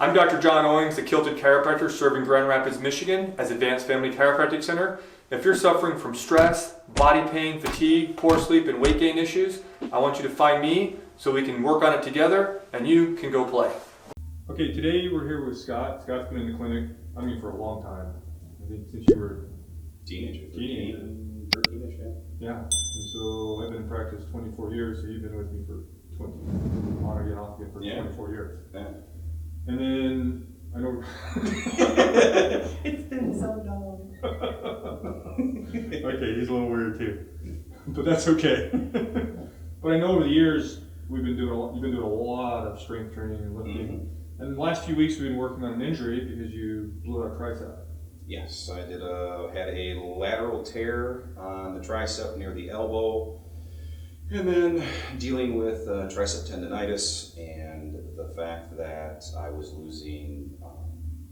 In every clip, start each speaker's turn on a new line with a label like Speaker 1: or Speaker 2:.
Speaker 1: I'm Dr. John Owings, a Kilted chiropractor serving Grand Rapids, Michigan as Advanced Family Chiropractic Center. If you're suffering from stress, body pain, fatigue, poor sleep, and weight gain issues, I want you to find me so we can work on it together and you can go play. Okay, today we're here with Scott. Scott's been in the clinic, for a long time. I think since you were
Speaker 2: teenager, 13-ish, yeah.
Speaker 1: Yeah, and so I've been in practice 24 years, so you've been with me for 20, on again, off again for 24 years.
Speaker 2: Yeah.
Speaker 1: And then, I know...
Speaker 3: It's been so long.
Speaker 1: Okay, he's a little weird too, but that's okay. But I know over the years, you've been doing a lot of strength training and lifting. Mm-hmm. And the last few weeks we've been working on an injury because you blew out a tricep.
Speaker 2: Yes, I had a lateral tear on the tricep near the elbow, and then dealing with tricep tendonitis and the fact that I was losing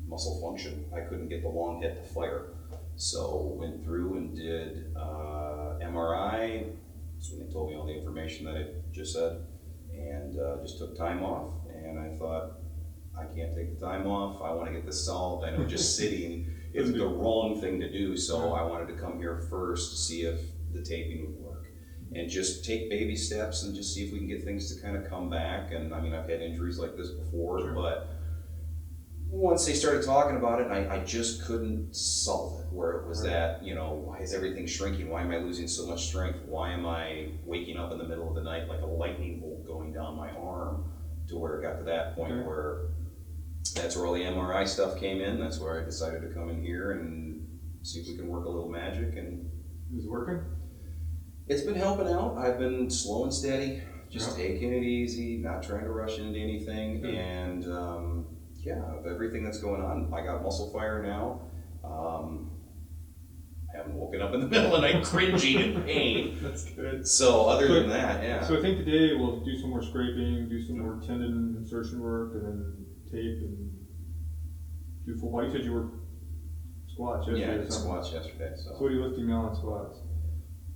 Speaker 2: muscle function. I couldn't get the long head to fire. So went through and did MRI. That's when they told me all the information that I just said, and just took time off. And I thought, I can't take the time off. I want to get this solved. I know just sitting is the wrong thing to do, so I wanted to come here first to see if the taping would work. And just take baby steps and just see if we can get things to kind of come back. And I've had injuries like this before, sure. But once they started talking about it, I just couldn't solve it, where it was that, why is everything shrinking? Why am I losing so much strength? Why am I waking up in the middle of the night like a lightning bolt going down my arm, to where it got to that point where that's where all the MRI stuff came in. That's where I decided to come in here and see if we can work a little magic. And
Speaker 1: is it working?
Speaker 2: It's been helping out. I've been slow and steady, just taking it easy, not trying to rush into anything. And of everything that's going on, I got muscle fire now. I haven't woken up in the middle of the night cringing in pain.
Speaker 1: That's good.
Speaker 2: So other than that, yeah.
Speaker 1: So I think today we'll do some more scraping, do some more tendon insertion work, and then tape and do full body. You said you worked squats yesterday.
Speaker 2: Yeah, I did squats yesterday. So
Speaker 1: what are you lifting now on squats?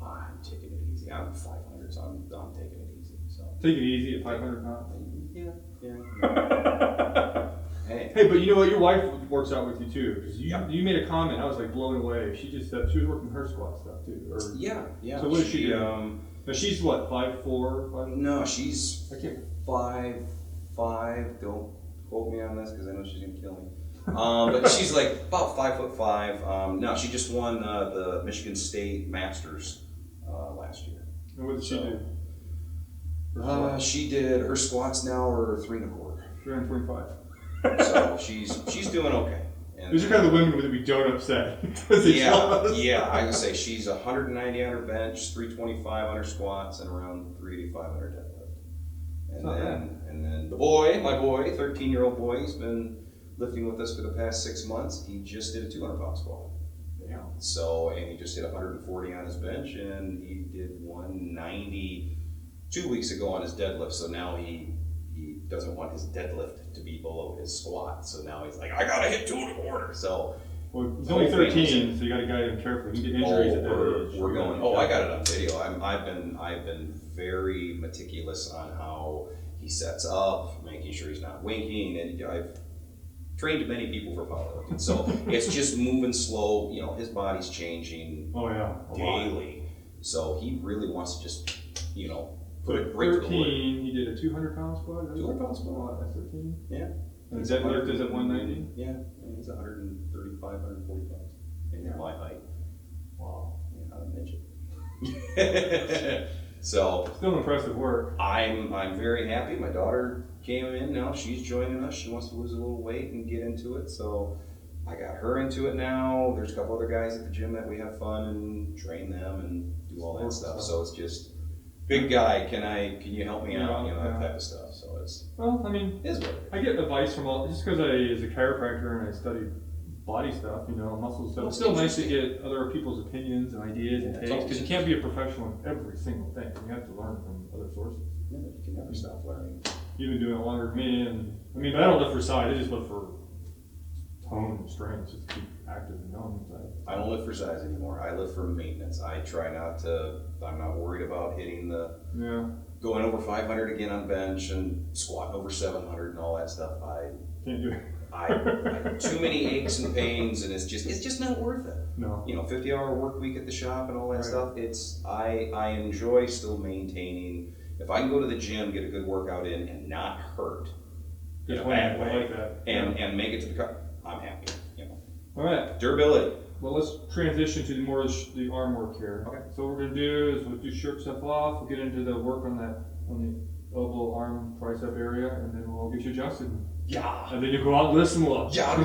Speaker 2: I'm taking it easy. I'm 500, so I'm taking it easy. So
Speaker 1: take it easy at 500 pounds.
Speaker 2: Yeah.
Speaker 1: Hey, but you know what? Your wife works out with you too, because you made a comment. I was like blown away. She just said she was working her squat stuff too. Or,
Speaker 2: yeah.
Speaker 1: So what does she do? Now she's what, 5'4"?
Speaker 2: No, she's 5'5". Don't quote me on this because I know she's gonna kill me. But she's like about 5'5". No, she just won the Michigan State Masters last year.
Speaker 1: And what did she do?
Speaker 2: She did her squats now are 3 1/4.
Speaker 1: 325.
Speaker 2: So she's doing okay. And
Speaker 1: these are kind of the women that we don't upset.
Speaker 2: Yeah. I would say she's 190 on her bench, 325 on her squats, and around 385 on her deadlift. And then my boy, 13-year-old boy, he's been lifting with us for the past 6 months. He just did a 200-pound squat. Yeah. So, and he just hit 140 on his bench, and he did 190 2 weeks ago on his deadlift. So now he doesn't want his deadlift to be below his squat. So now he's like, I gotta hit 2 1/4. So
Speaker 1: he's only 13, so you gotta guide him carefully. You get injuries at that age.
Speaker 2: We're going. I got it on video. I've been very meticulous on how he sets up, making sure he's not winking, and I've trained many people for powerlifting. So it's just moving slow. His body's changing daily. So he really wants to just put it right to the wood.
Speaker 1: 13, he did a 200-pound squat?
Speaker 2: 200-pound squat.
Speaker 1: That's 13?
Speaker 2: Yeah.
Speaker 1: And the deadlift is at 190?
Speaker 2: Yeah. He's 135, 140 pounds. And my height.
Speaker 1: Wow.
Speaker 2: Yeah, I'm a midget. So.
Speaker 1: Still impressive work.
Speaker 2: I'm very happy. My daughter came in now. She's joining us. She wants to lose a little weight and get into it. So I got her into it now. There's a couple other guys at the gym that we have fun and train them and do all that stuff. So it's just, big guy, can you help me out? That type of stuff. So it's
Speaker 1: I get advice from just because I, as a chiropractor, and I study body stuff, muscle stuff. It's still nice to get other people's opinions and ideas and takes, because you can't be a professional in every single thing. You have to learn from other sources.
Speaker 2: Yeah, you can never stop learning.
Speaker 1: You've been doing it longer than me, and but I don't lift for size. I just lift for tone and strength, just to keep active and going.
Speaker 2: I don't lift for size anymore. I lift for maintenance. I try not to. I'm not worried about hitting going over 500 again on bench and squatting over 700 and all that stuff.
Speaker 1: Can't do it.
Speaker 2: I too many aches and pains, and it's just not worth it.
Speaker 1: No.
Speaker 2: 50-hour work week at the shop and all that
Speaker 1: Right.
Speaker 2: stuff. I enjoy still maintaining. If I can go to the gym, get a good workout in, and not hurt in a bad
Speaker 1: I
Speaker 2: way,
Speaker 1: like that.
Speaker 2: and make it to the car, I'm happy.
Speaker 1: All right.
Speaker 2: Durability.
Speaker 1: Well, let's transition to the arm work here.
Speaker 2: Okay.
Speaker 1: So what we're gonna do is we'll do shirt stuff off. We'll get into the work on the elbow, arm, tricep area, and then we'll get you adjusted.
Speaker 2: Yeah.
Speaker 1: And then you go out and listen more.
Speaker 2: Yeah,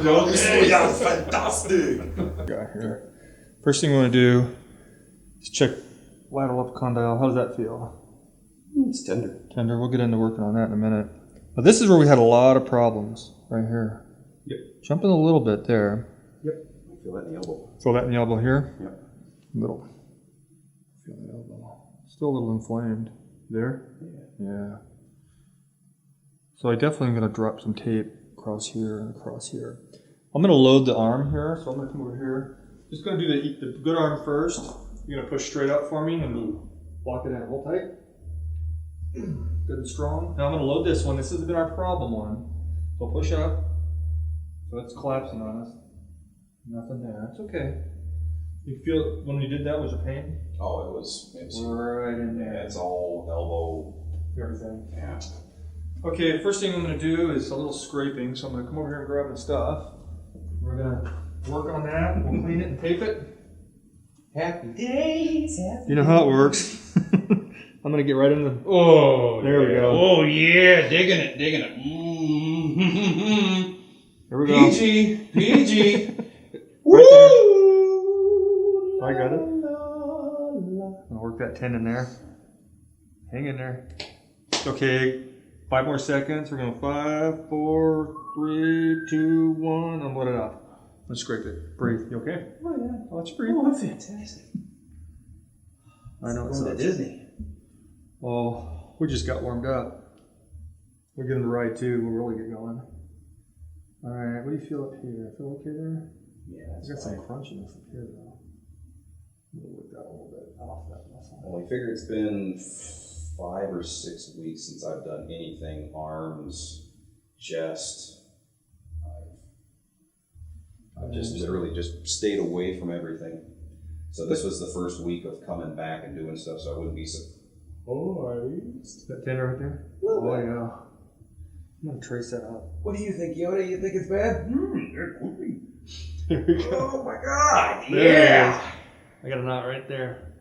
Speaker 2: fantastic.
Speaker 1: Got here. First thing we want to do is check lateral epicondyle. How does that feel?
Speaker 2: It's tender.
Speaker 1: Tender. We'll get into working on that in a minute. But this is where we had a lot of problems right here.
Speaker 2: Yep.
Speaker 1: Jumping a little bit there.
Speaker 2: Yep. I feel that in the elbow.
Speaker 1: Feel that in the elbow here?
Speaker 2: Yep.
Speaker 1: Little. Feel the elbow. Still a little inflamed. There? Yeah. So I definitely am going to drop some tape across here and across here. I'm going to load the arm here, so I'm going to come over here. Just going to do the good arm first. You're going to push straight up for me and lock it in. Hold tight. Good and strong. Now I'm going to load this one. This has been our problem one. So push up. So it's collapsing on us. Nothing there. It's okay. You feel when you did that, was your pain?
Speaker 2: Oh, it was
Speaker 1: Right in
Speaker 2: yeah,
Speaker 1: there.
Speaker 2: it's all elbow.
Speaker 1: Everything.
Speaker 2: Yeah.
Speaker 1: Okay, first thing I'm going to do is a little scraping. So I'm going to come over here and grab my stuff. We're going to work on that. We'll clean it and tape it. Happy.
Speaker 3: Days.
Speaker 1: You know how it works. I'm going to get right in the... Oh, there we go.
Speaker 2: Oh yeah, digging it. Mm-hmm.
Speaker 1: Here we go.
Speaker 2: PG.
Speaker 1: Right there. I got it. I'll work that tendon there. Hang in there. Okay, 5 more seconds. We're going to 5, 4, 3, 2, 1. I'm let it off. Let's scrape it. Breathe. You okay?
Speaker 3: Oh, yeah.
Speaker 1: Let's breathe.
Speaker 3: Oh, that's fantastic.
Speaker 1: I know it's
Speaker 3: Going to Disney.
Speaker 1: Well, we just got warmed up. We're getting the ride too. We'll really get going. All right. What do you feel up here? Feel okay there?
Speaker 2: Yeah,
Speaker 1: I got some crunchiness up here though. We'll work that a little bit off that muscle.
Speaker 2: Well, I figure it's been 5 or 6 weeks since I've done anything arms, chest. I've just literally just stayed away from everything. So this was the first week of coming back and doing stuff, so I wouldn't be so.
Speaker 1: That tender right there? Oh yeah. I'm gonna trace that out.
Speaker 2: What do you think, Yoda? You think it's bad?
Speaker 1: There we go.
Speaker 2: Oh my God!
Speaker 1: There
Speaker 2: Yeah!
Speaker 1: I got a knot right there.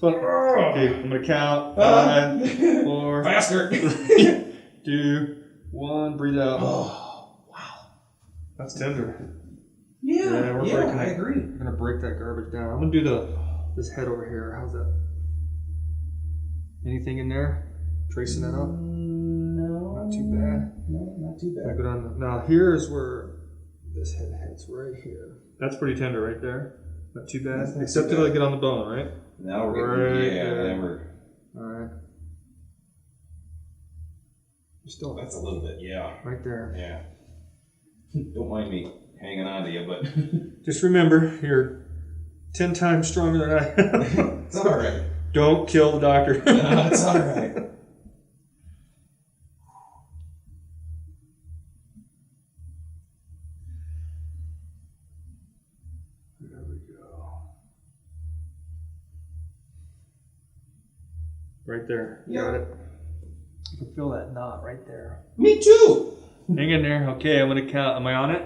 Speaker 1: Okay, I'm gonna count. 5, 4,
Speaker 2: Faster!
Speaker 1: 3, 2, 1. Breathe out.
Speaker 2: Oh, wow.
Speaker 1: That's tender.
Speaker 2: Yeah,
Speaker 1: we're breaking
Speaker 2: I
Speaker 1: it.
Speaker 2: agree.
Speaker 1: I'm gonna break that garbage down. I'm gonna do this head over here. How's that? Anything in there? Tracing that up?
Speaker 2: No.
Speaker 1: Not too bad.
Speaker 2: No, not too
Speaker 1: I
Speaker 2: bad.
Speaker 1: go down. Now here's where this head heads right here. That's pretty tender right there. Not too bad.
Speaker 2: That's not
Speaker 1: Except
Speaker 2: too
Speaker 1: till I
Speaker 2: bad.
Speaker 1: get on the bone, right?
Speaker 2: Now we're
Speaker 1: Right
Speaker 2: getting,
Speaker 1: there.
Speaker 2: then we're.
Speaker 1: All right. You're still
Speaker 2: That's a little bit, yeah.
Speaker 1: right there.
Speaker 2: Yeah. Don't mind me hanging on to you, but
Speaker 1: Just remember, you're 10 times stronger than I am.
Speaker 2: it's all right.
Speaker 1: Don't kill the doctor.
Speaker 2: No, it's all right.
Speaker 1: There we go. Right there. You got it. You can feel that knot right there.
Speaker 2: Me too.
Speaker 1: Hang in there. Okay, I'm going to count. Am I on it?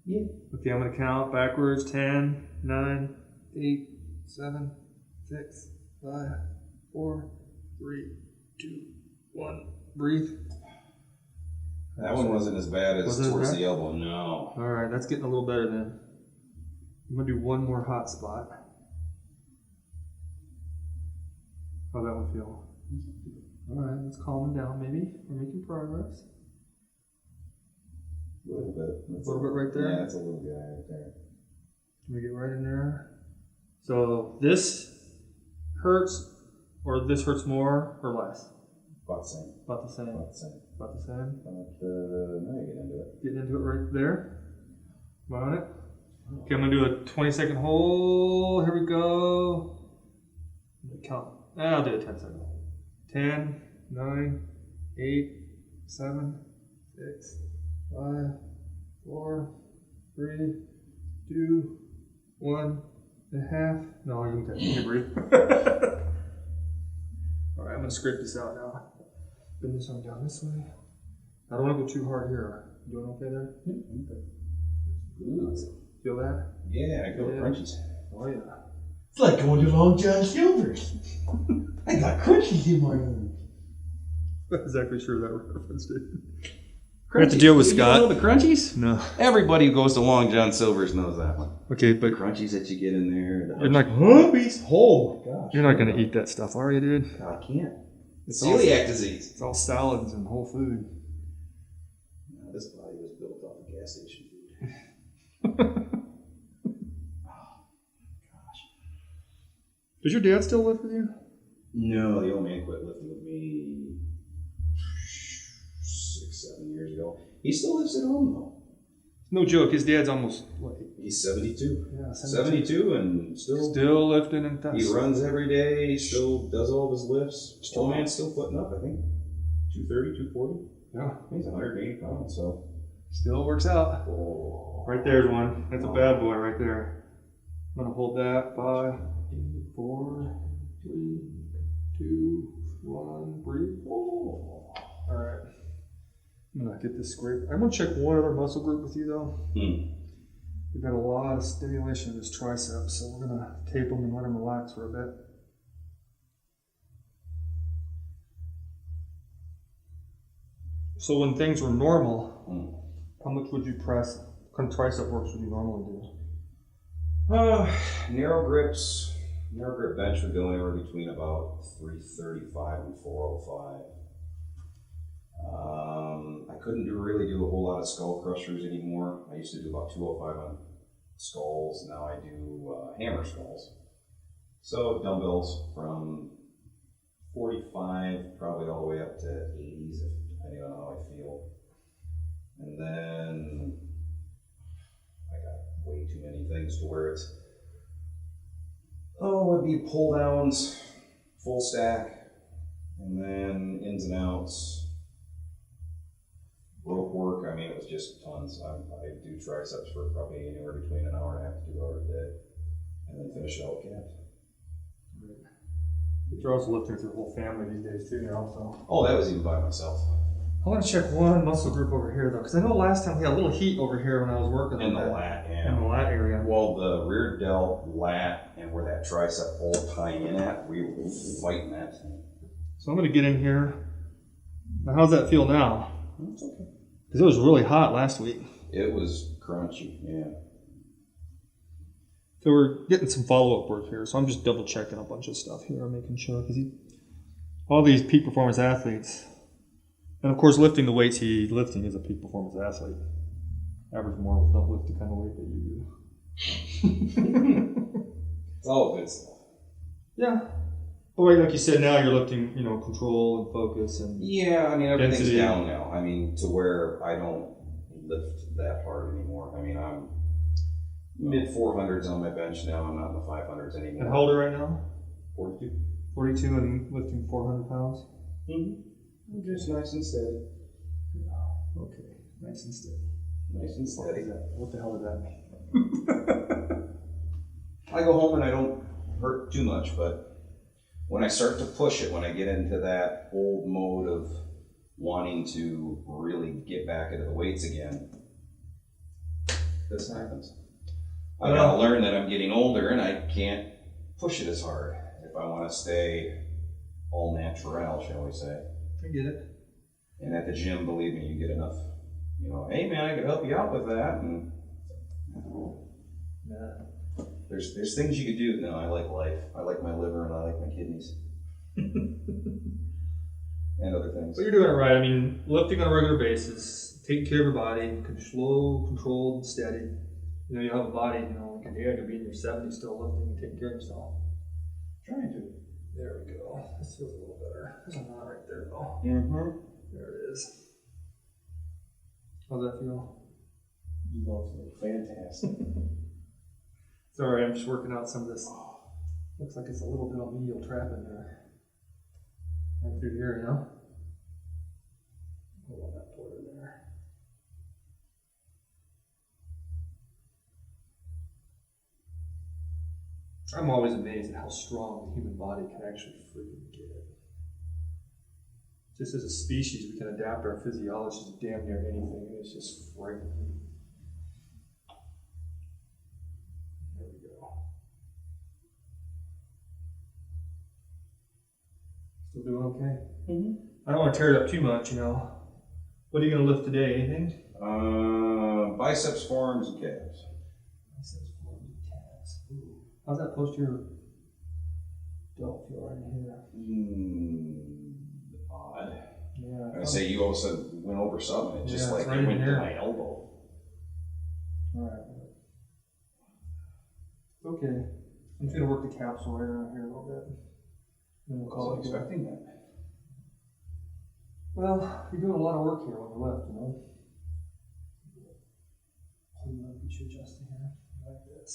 Speaker 2: Yeah.
Speaker 1: Okay, I'm going to count backwards. 10, 9, 8, 7, 6, 5, 4, 3, 2, 1. Breathe.
Speaker 2: That one wasn't as bad as
Speaker 1: Wasn't as
Speaker 2: towards
Speaker 1: bad?
Speaker 2: the elbow. No.
Speaker 1: All right, that's getting a little better then. I'm going to do one more hot spot. How'd that one feel? All right, let's calm down maybe. We're making progress.
Speaker 2: A little bit.
Speaker 1: A little bit right there?
Speaker 2: Yeah, that's a little guy right there.
Speaker 1: Can we get right in there? So this hurts, or this hurts more or less?
Speaker 2: About the same.
Speaker 1: About the same.
Speaker 2: About the same.
Speaker 1: About the same.
Speaker 2: Now you get into it.
Speaker 1: Getting into it right there. Am I on it? Okay, I'm gonna do a 20-second hold. Here we go. I'm gonna count. I'll do a 10-second hold. 10, 9, 8, 7, 6, 5, 4, 3, 2, 1 and a half. No, I can't breathe. Alright, I'm gonna scrape this out now. Bend this arm down this way. I don't want to go too hard here. You doing okay there?
Speaker 2: Okay.
Speaker 1: Feel that?
Speaker 2: Yeah, I feel the crunchies.
Speaker 1: Oh yeah.
Speaker 3: It's like going to Long John Silver's. I got crunchies in my arm.
Speaker 1: Not exactly sure that reference did.
Speaker 2: I have to deal with Scott. You know the crunchies?
Speaker 1: No.
Speaker 2: Everybody who goes to Long John Silver's knows that one.
Speaker 1: Okay,
Speaker 2: The
Speaker 1: but
Speaker 2: crunchies that you get in there.
Speaker 1: you're not.
Speaker 3: Puppies. Oh my gosh.
Speaker 1: You're not gonna eat that stuff, are you, dude?
Speaker 2: I can't.
Speaker 1: It's
Speaker 2: Celiac disease.
Speaker 1: It's all salads and whole food.
Speaker 2: No, this body was built off of gas station food.
Speaker 1: Does your dad still live with you?
Speaker 2: No, the old man quit lifting with me 6, 7 years ago. He still lives at home though.
Speaker 1: No joke. His dad's almost what?
Speaker 2: He's 72.
Speaker 1: Yeah,
Speaker 2: 72 and
Speaker 1: still lifting and stuff.
Speaker 2: he runs every day. He still does all of his lifts. Old man's still putting up, I think, 230, 240.
Speaker 1: Yeah,
Speaker 2: He's 180 pounds, so.
Speaker 1: still works out.
Speaker 2: Oh.
Speaker 1: Right there's one. That's a bad boy right there. I'm gonna hold that. 5, 4, 3, 2, 1. Breathe. Oh. All right. I'm gonna get this scrape. I'm gonna check one other muscle group with you though. We've got a lot of stimulation in this tricep, so we're gonna tape them and let them relax for a bit. So when things were normal, how much would you press? What kind of tricep works would you normally do?
Speaker 2: Narrow grip bench would go anywhere between about 335 and 405. I couldn't really do a whole lot of skull crushers anymore. I used to do about 205 on skulls. Now I do hammer skulls. So dumbbells from 45 probably all the way up to 80s, depending on how I feel. And then I got way too many things to where it's, it'd be pull downs, full stack, and then ins and outs. Rope work, I mean, it was just tons. I do triceps for probably anywhere between an hour and a half to 2 hours a day, and then finish it out with calves.
Speaker 1: You're also lifting with your whole family these days too now, so.
Speaker 2: Oh, that was even by myself.
Speaker 1: I want to check one muscle group over here though, because I know last time we had a little heat over here when I was working
Speaker 2: In
Speaker 1: on
Speaker 2: the
Speaker 1: that.
Speaker 2: lat,
Speaker 1: In
Speaker 2: yeah.
Speaker 1: the lat area.
Speaker 2: Well, the rear delt, lat, and where that tricep all tie in at, we were fighting that thing.
Speaker 1: So I'm going to get in here. Now, how's that feel now?
Speaker 2: It's okay.
Speaker 1: Because it was really hot last week.
Speaker 2: It was crunchy, yeah.
Speaker 1: So we're getting some follow-up work here. So I'm just double checking a bunch of stuff here, making sure. Because all these peak performance athletes, and of course lifting the weights he's lifting is a peak performance athlete. Average mortals don't lift the kind of weight that you do.
Speaker 2: It's all good stuff.
Speaker 1: Yeah. But like you said, now you're lifting, control and focus and
Speaker 2: Yeah, I mean, everything's
Speaker 1: density.
Speaker 2: down now. I mean, to where I don't lift that hard anymore. I mean, I'm mid 400s on my bench now. I'm not in the 500s anymore.
Speaker 1: And how old are you right now?
Speaker 2: 42.
Speaker 1: 42 and lifting 400 pounds?
Speaker 2: Mm-hmm. Just nice and steady.
Speaker 1: Okay, nice and steady.
Speaker 2: Nice and steady.
Speaker 1: What the hell does that mean?
Speaker 2: I go home and I don't hurt too much, but when I start to push it, when I get into that old mode of wanting to really get back into the weights again, this happens. I gotta learn that I'm getting older and I can't push it as hard if I want to stay all natural, shall we say.
Speaker 1: I get it.
Speaker 2: And at the gym, believe me, you get enough, hey man, I could help you out with that. And there's things you could do. No, I like life. I like my liver and I like my kidneys. And other things.
Speaker 1: But you're doing it right. I mean, lifting on a regular basis, taking care of your body, slow, controlled, and steady. You have a body, like your dad could be in your 70s still lifting and taking care of yourself.
Speaker 2: Trying to.
Speaker 1: There we go. This feels a little better. There's a knot right there, though.
Speaker 2: Mm-hmm.
Speaker 1: There it is. How's that feel?
Speaker 2: Lovely. Fantastic.
Speaker 1: Sorry, I'm just working out some of this. Looks like it's a little bit of medial trap in there. Right through here, I'm always amazed at how strong the human body can actually freaking get. Just as a species, we can adapt our physiology to damn near anything, and it's just frightening. There we go. Still doing okay?
Speaker 2: Mm-hmm.
Speaker 1: I don't want to tear it up too much, you know. What are you going to lift today? Anything?
Speaker 2: Biceps, forearms, and calves.
Speaker 1: Biceps, forearms, and calves. Ooh. How's that posterior delt feel right in here?
Speaker 2: Odd.
Speaker 1: Yeah.
Speaker 2: I say you all of a sudden went over something. It just
Speaker 1: Yeah,
Speaker 2: like
Speaker 1: it's right
Speaker 2: it
Speaker 1: in
Speaker 2: went to
Speaker 1: here.
Speaker 2: my elbow.
Speaker 1: Alright. Okay. I'm just going to work the capsule right around here a little bit. Then we'll
Speaker 2: I
Speaker 1: call it
Speaker 2: wasn't
Speaker 1: good.
Speaker 2: expecting that.
Speaker 1: Well, you're doing a lot of work here when you left, you know. I'm going to get you adjusting here like this.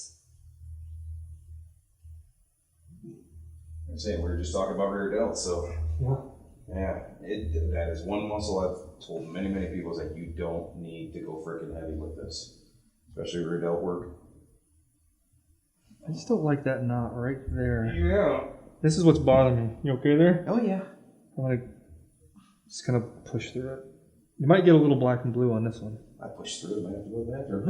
Speaker 2: I say we were just talking about rear delts, so
Speaker 1: Yeah.
Speaker 2: yeah, that is one muscle I've told many people is that you don't need to go freaking heavy with this, especially rear delt work.
Speaker 1: I just don't like that knot right there.
Speaker 2: Yeah.
Speaker 1: This is what's bothering me. You okay there?
Speaker 2: Oh yeah.
Speaker 1: I'm going to just kind of push through it. You might get a little black and blue on this one.
Speaker 2: I pushed through it. I have to go to the bathroom.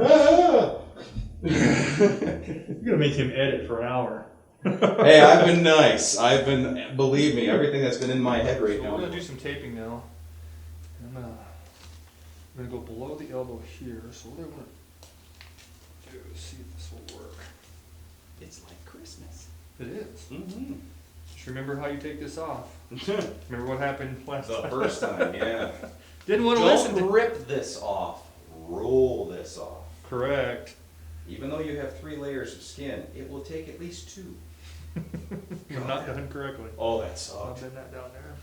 Speaker 1: You're going to make him edit for an hour.
Speaker 2: Hey, I've been nice. Believe me, everything that's been in my head right
Speaker 1: So
Speaker 2: now.
Speaker 1: we're going to do some taping now. I'm going to go below the elbow here. So what I want to do is see if this will work.
Speaker 2: It's like Christmas.
Speaker 1: It is.
Speaker 2: Mm-hmm.
Speaker 1: Just remember how you take this off. Remember what happened last
Speaker 2: The
Speaker 1: time?
Speaker 2: first time, yeah.
Speaker 1: Didn't want to listen
Speaker 2: Don't
Speaker 1: to
Speaker 2: rip this off. Roll this off.
Speaker 1: Correct.
Speaker 2: Even though you have 3 layers of skin, it will take at least 2.
Speaker 1: You're not done correctly.
Speaker 2: Oh, that
Speaker 1: I'll
Speaker 2: sucked.
Speaker 1: bend that down there.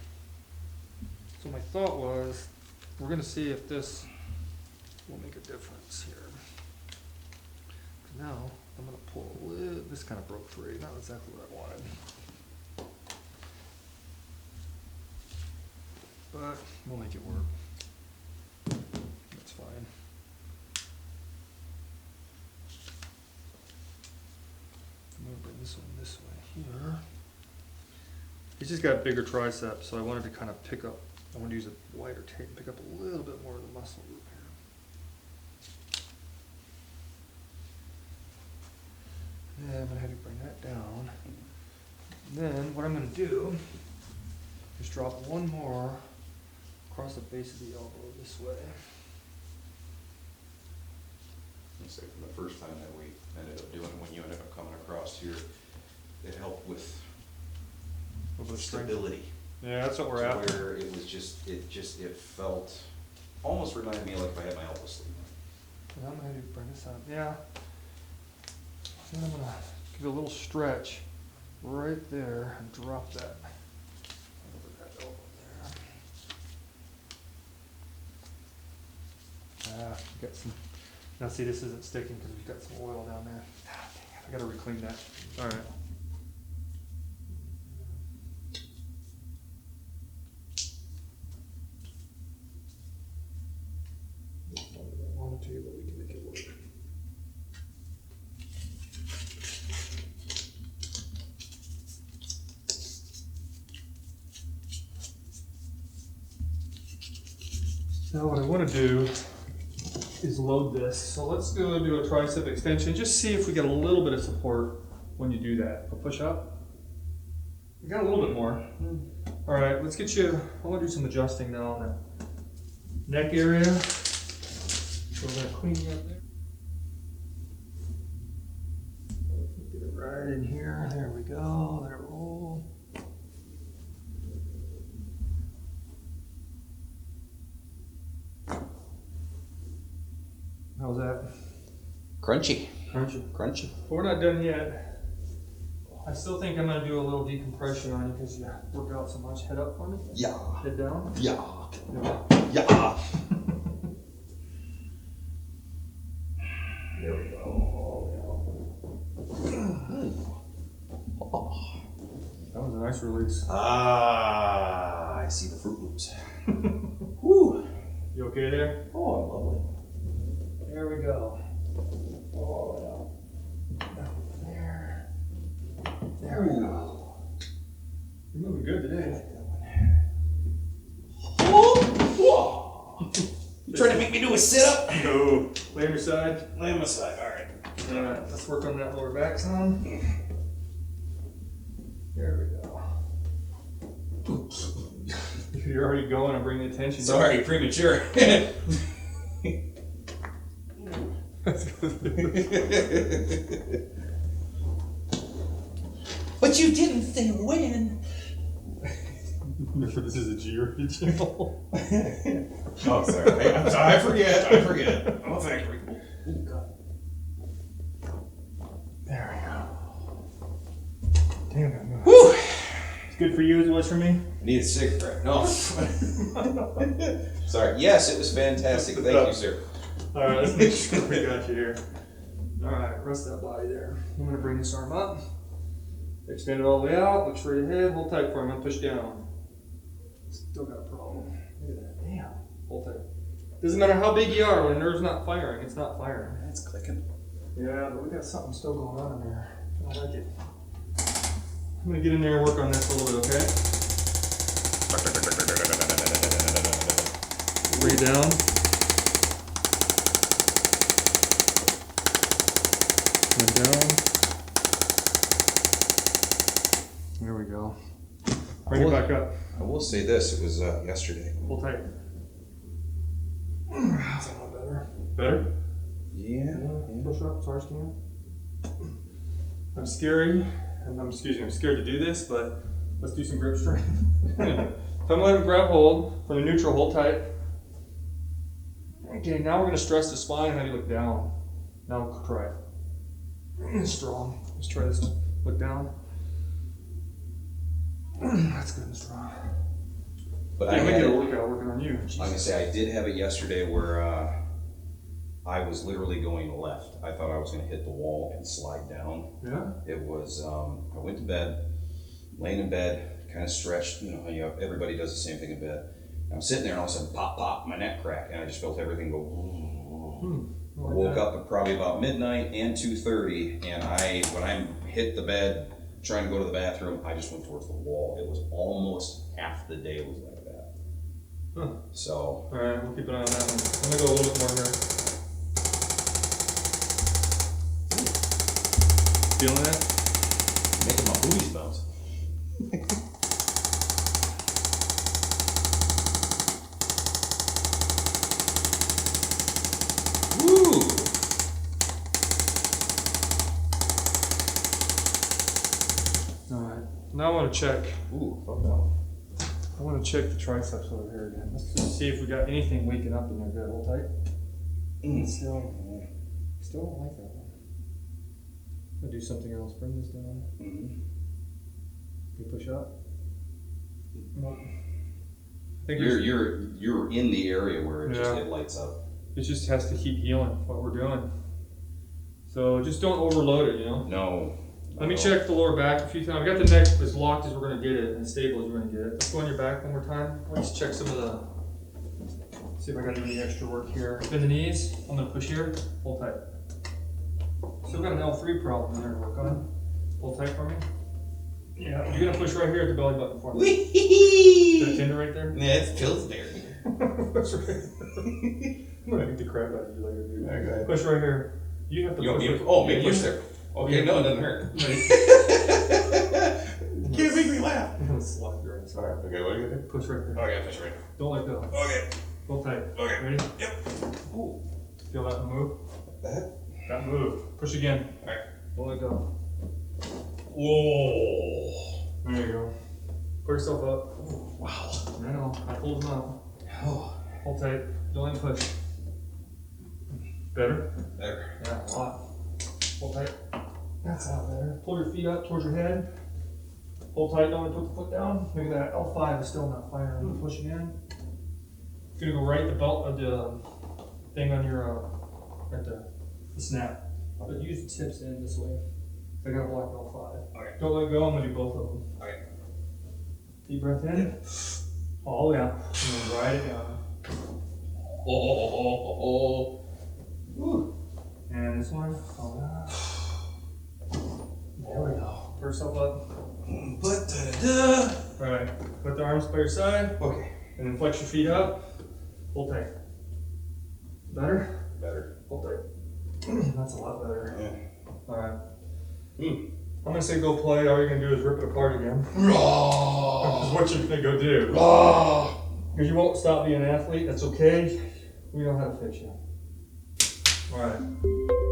Speaker 1: So my thought was, we're going to see if this will make a difference here. Now, I'm going to pull a little, this kind of broke free, not exactly what I wanted. But we'll make it work. That's fine. I'm going to bring this one this way here. He's just got bigger triceps, so I wanted to kind of pick up, I want to use a wider tape and pick up a little bit more of the muscle group here. Yeah, I'm going to have you bring that down. Then what I'm going to do is drop one more across the base of the elbow this way.
Speaker 2: I'd say from the first time that we ended up doing it, when you ended up coming across here, it helped with
Speaker 1: A little bit of strength.
Speaker 2: stability.
Speaker 1: Yeah, that's what
Speaker 2: To
Speaker 1: we're after.
Speaker 2: where it was it felt, almost reminded me like if I had my elbow sleeve.
Speaker 1: And I'm going to bring this up. Yeah. Then I'm going to give it a little stretch right there and drop that over that elbow there. Ah, we got some. Now see, this isn't sticking because we've got some oil down there. Ah, dang it, I got to reclean that. All right. I wanted to, but we can make it work. Now what I want to do is load this. So let's go do a tricep extension. Just see if we get a little bit of support when you do that. I'll push up. We got a little bit more. All right, let's get you, I want to do some adjusting now on the neck area. So we're going to clean you up there. Get it right in here. There we go. Let it roll. How's that?
Speaker 2: Crunchy.
Speaker 1: Crunchy.
Speaker 2: Crunchy.
Speaker 1: But we're not done yet. I still think I'm going to do a little decompression on you because you work out so much. Head up for me.
Speaker 2: Yeah.
Speaker 1: Head down.
Speaker 2: Yeah.
Speaker 1: Yeah.
Speaker 2: Yeah.
Speaker 1: There we go.
Speaker 2: Oh.
Speaker 1: That was a nice release.
Speaker 2: Ah, I see the Fruit Loops. Woo.
Speaker 1: You okay there?
Speaker 2: Oh, lovely.
Speaker 1: There we go. All the way out. Down there.
Speaker 2: Trying to make me do a sit-up?
Speaker 1: No. Lay on your side.
Speaker 2: Lay on my side, alright.
Speaker 1: Alright, let's work on that lower back some. There we go. Oops. You're already going, I'm bringing attention.
Speaker 2: Sorry, premature. But you didn't say when.
Speaker 1: This is a G original.
Speaker 2: Oh, sorry. I'm sorry. I forget. I'm a factory. Oh, God.
Speaker 1: There we go. Damn it.
Speaker 2: Whew.
Speaker 1: It's good for you as it was for me.
Speaker 2: I need a cigarette. No. Sorry. Yes, it was fantastic. Thank you, sir.
Speaker 1: Alright, let's make sure we got you here. Alright, rest that body there. I'm going to bring this arm up. Extend it all the way out. Look straight ahead. Hold tight for me. I'm going to push down. Still got a problem. Look at that. Damn. Hold tight. Doesn't matter how big you are, when the nerve's not firing, it's not firing.
Speaker 2: It's clicking.
Speaker 1: Yeah, but we got something still going on in there. I like it. I'm going to get in there and work on this a little bit, okay? Bring it down. And down. There we go. Bring it back up.
Speaker 2: I will say this, it was yesterday.
Speaker 1: Hold tight. That's a lot better. Better?
Speaker 2: Yeah.
Speaker 1: Push up, sorry, stand. I'm scary. I'm scared to do this, but let's do some grip strength. So I'm gonna let him grab hold from the neutral, hold tight. Okay, now we're gonna stress the spine and have you look down. Now try it. Strong. Let's try this one. Look down. That's good and strong.
Speaker 2: But
Speaker 1: Yeah,
Speaker 2: I
Speaker 1: we
Speaker 2: had
Speaker 1: get a
Speaker 2: it,
Speaker 1: workout working on you.
Speaker 2: like I
Speaker 1: Jesus.
Speaker 2: say, I did have it yesterday where I was literally going left. I thought I was going to hit the wall and slide down.
Speaker 1: Yeah?
Speaker 2: It was, I went to bed, laying in bed, kind of stretched, you know, everybody does the same thing in bed. And I'm sitting there and all of a sudden, pop, pop, my neck cracked, and I just felt everything go. I woke up at probably about midnight and 2:30, and when I hit the bed, trying to go to the bathroom, I just went towards the wall. It was almost half the day was like that.
Speaker 1: Huh.
Speaker 2: So.
Speaker 1: Alright, we'll keep an eye on that one. I'm gonna go a little bit more here. Feeling that?
Speaker 2: Making my booties bounce. Woo!
Speaker 1: Alright, now I want to check.
Speaker 2: Ooh, fuck no.
Speaker 1: I want to check the triceps over here again. Let's just see if we got anything waking up in there good. Hold tight. Still don't like that one. I'm gonna do something else. Bring this down.
Speaker 2: Mm-hmm.
Speaker 1: Can you push up? Nope. I think
Speaker 2: You're in the area where it lights up.
Speaker 1: it just has to keep healing what we're doing. So just don't overload it, you know?
Speaker 2: No.
Speaker 1: Let me check the lower back a few times. I got the neck as locked as we're going to get it and stable as we're going to get it. Let's go on your back one more time. Let's check some of the, see if I got any extra work here. Bend the knees. I'm going to push here. Hold tight. Still got an L3 problem in there to work on. Hold tight for me. Yeah, you're going to push right here at the belly button for me. Is that a tender right there?
Speaker 2: Yeah, it's Pillsbury.
Speaker 1: Push right here. I'm going to beat the crap out of you later, dude.
Speaker 2: Okay, go ahead.
Speaker 1: Push right here. You have to
Speaker 2: You want
Speaker 1: push
Speaker 2: me to,
Speaker 1: right-
Speaker 2: oh, me
Speaker 1: Yeah,
Speaker 2: push
Speaker 1: you-
Speaker 2: there. Okay, no, it doesn't hurt.
Speaker 1: Can't make me laugh. I'm going to slap you right inside.
Speaker 2: Alright, okay, what are you gonna do?
Speaker 1: Push right there.
Speaker 2: Okay, push right.
Speaker 1: Don't let go.
Speaker 2: Okay.
Speaker 1: Hold tight.
Speaker 2: Okay.
Speaker 1: Ready?
Speaker 2: Yep.
Speaker 1: Ooh. Feel that move?
Speaker 2: That?
Speaker 1: That move. Push again.
Speaker 2: Alright.
Speaker 1: Don't let go.
Speaker 2: Whoa.
Speaker 1: There you go. Pull yourself up.
Speaker 2: Ooh, wow.
Speaker 1: I know. I pulled them out.
Speaker 2: Oh.
Speaker 1: Hold tight. Don't let him push. Better?
Speaker 2: There.
Speaker 1: Yeah, a lot. Hold tight. That's out there. Pull your feet up towards your head. Hold tight. Don't put the foot down. Look at that. L5 is still not firing. Push again. It's gonna go right the belt of the thing on your right there. The snap. But use the tips in this way. I gotta block L5.
Speaker 2: Okay.
Speaker 1: Don't let go. I'm gonna do both of them.
Speaker 2: Okay.
Speaker 1: Deep breath in. All the way out. And then ride it down.
Speaker 2: Oh.
Speaker 1: Woo. And this one. All out. There we go. Pull yourself up. Alright. Put the arms by your side.
Speaker 2: Okay.
Speaker 1: And then flex your feet up. Hold tight. Better?
Speaker 2: Better.
Speaker 1: Hold tight. That's a lot better.
Speaker 2: Yeah.
Speaker 1: Alright.
Speaker 2: Hmm.
Speaker 1: I'm gonna say go play. All you're gonna do is rip it apart again.
Speaker 3: Raw.
Speaker 1: That's what you're gonna go do.
Speaker 3: Raw.
Speaker 1: Because you won't stop being an athlete. That's okay. We know how to fix you. Alright.